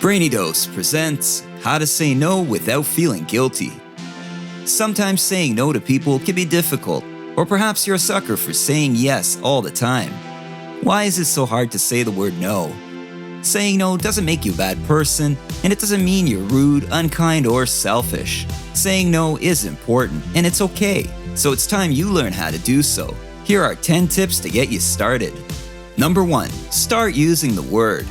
Brainy Dose presents How to Say No Without Feeling Guilty. Sometimes saying no to people can be difficult, or perhaps you're a sucker for saying yes all the time. Why is it so hard to say the word no? Saying no doesn't make you a bad person, and it doesn't mean you're rude, unkind, or selfish. Saying no is important, and it's okay, so it's time you learn how to do so. Here are 10 tips to get you started. Number 1. Start using the word.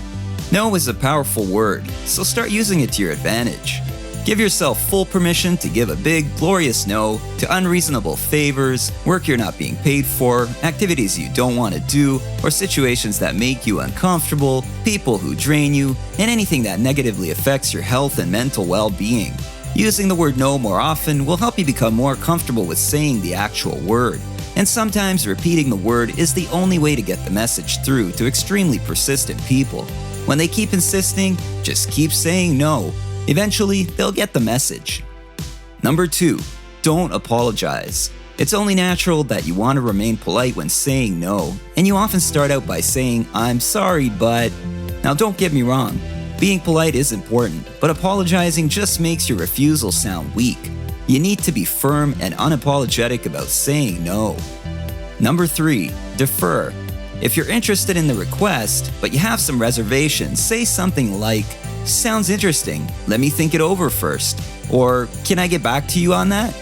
No is a powerful word, so start using it to your advantage. Give yourself full permission to give a big, glorious no to unreasonable favors, work you're not being paid for, activities you don't want to do, or situations that make you uncomfortable, people who drain you, and anything that negatively affects your health and mental well-being. Using the word no more often will help you become more comfortable with saying the actual word. And sometimes repeating the word is the only way to get the message through to extremely persistent people. When they keep insisting, just keep saying no. Eventually, they'll get the message. Number 2. Don't apologize. It's only natural that you want to remain polite when saying no, and you often start out by saying, "I'm sorry, but..." Now don't get me wrong, being polite is important, but apologizing just makes your refusal sound weak. You need to be firm and unapologetic about saying no. Number 3. Defer. If you're interested in the request, but you have some reservations, say something like, "Sounds interesting, let me think it over first," or "Can I get back to you on that?"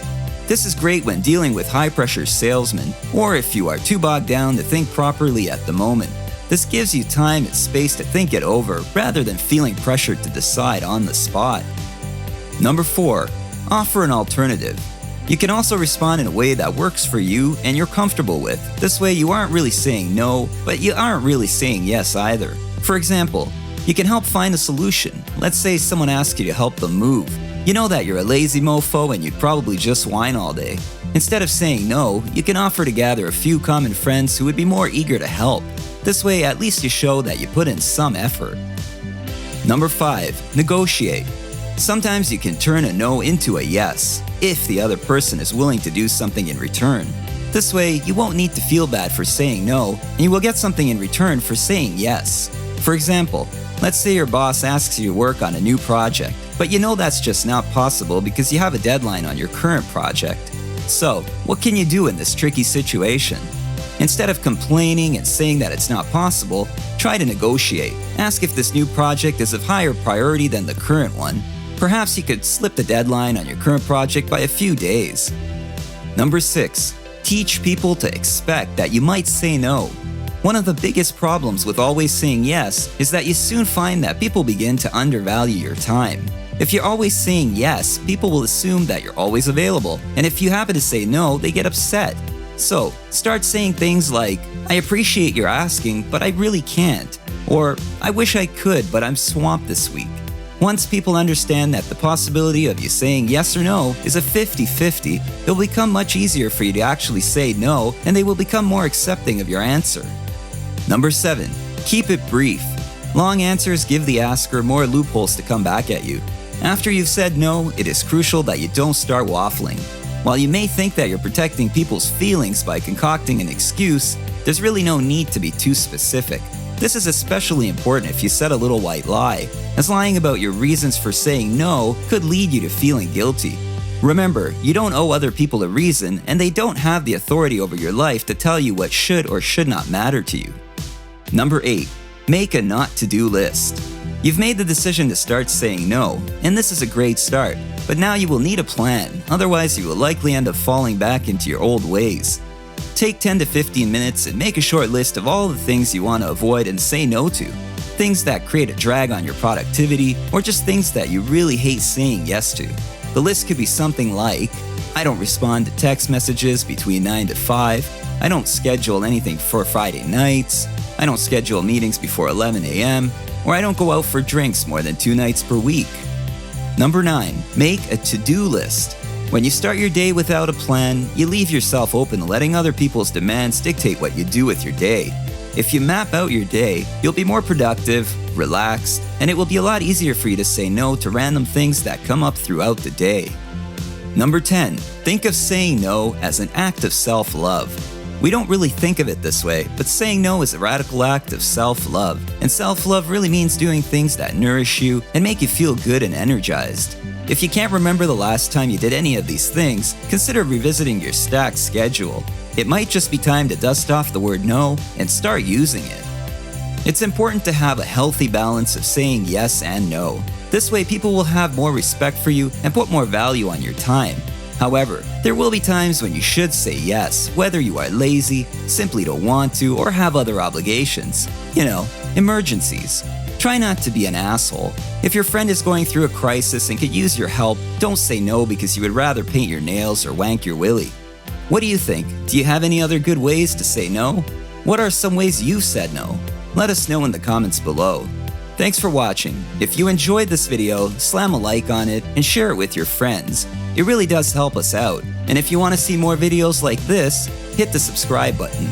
This is great when dealing with high-pressure salesmen, or if you are too bogged down to think properly at the moment. This gives you time and space to think it over, rather than feeling pressured to decide on the spot. Number 4. Offer an alternative. You can also respond in a way that works for you and you're comfortable with. This way you aren't really saying no, but you aren't really saying yes either. For example, you can help find a solution. Let's say someone asks you to help them move. You know that you're a lazy mofo and you'd probably just whine all day. Instead of saying no, you can offer to gather a few common friends who would be more eager to help. This way at least you show that you put in some effort. Number 5. Negotiate. Sometimes you can turn a no into a yes, if the other person is willing to do something in return. This way, you won't need to feel bad for saying no, and you will get something in return for saying yes. For example, let's say your boss asks you to work on a new project, but you know that's just not possible because you have a deadline on your current project. So, what can you do in this tricky situation? Instead of complaining and saying that it's not possible, try to negotiate. Ask if this new project is of higher priority than the current one. Perhaps you could slip the deadline on your current project by a few days. Number 6. Teach people to expect that you might say no. One of the biggest problems with always saying yes is that you soon find that people begin to undervalue your time. If you're always saying yes, people will assume that you're always available, and if you happen to say no, they get upset. So, start saying things like, "I appreciate your asking, but I really can't," or "I wish I could, but I'm swamped this week." Once people understand that the possibility of you saying yes or no is a 50-50, it will become much easier for you to actually say no, and they will become more accepting of your answer. Number 7. Keep it brief. Long answers give the asker more loopholes to come back at you. After you've said no, it is crucial that you don't start waffling. While you may think that you're protecting people's feelings by concocting an excuse, there's really no need to be too specific. This is especially important if you said a little white lie, as lying about your reasons for saying no could lead you to feeling guilty. Remember, you don't owe other people a reason, and they don't have the authority over your life to tell you what should or should not matter to you. Number 8. Make a not-to-do list. You've made the decision to start saying no, and this is a great start, but now you will need a plan, otherwise you will likely end up falling back into your old ways. Take 10 to 15 minutes and make a short list of all the things you want to avoid and say no to. Things that create a drag on your productivity, or just things that you really hate saying yes to. The list could be something like, "I don't respond to text messages between 9 to 5, I don't schedule anything for Friday nights, I don't schedule meetings before 11 a.m., or I don't go out for drinks more than 2 nights per week." Number 9. Make a to-do list. When you start your day without a plan, you leave yourself open to letting other people's demands dictate what you do with your day. If you map out your day, you'll be more productive, relaxed, and it will be a lot easier for you to say no to random things that come up throughout the day. Number 10. Think of saying no as an act of self-love. We don't really think of it this way, but saying no is a radical act of self-love. And self-love really means doing things that nourish you and make you feel good and energized. If you can't remember the last time you did any of these things, consider revisiting your stacked schedule. It might just be time to dust off the word no and start using it. It's important to have a healthy balance of saying yes and no. This way people will have more respect for you and put more value on your time. However, there will be times when you should say yes, whether you are lazy, simply don't want to, or have other obligations. You know, emergencies. Try not to be an asshole. If your friend is going through a crisis and could use your help, don't say no because you would rather paint your nails or wank your willy. What do you think? Do you have any other good ways to say no? What are some ways you've said no? Let us know in the comments below. Thanks for watching. If you enjoyed this video, slam a like on it and share it with your friends. It really does help us out. And if you want to see more videos like this, hit the subscribe button.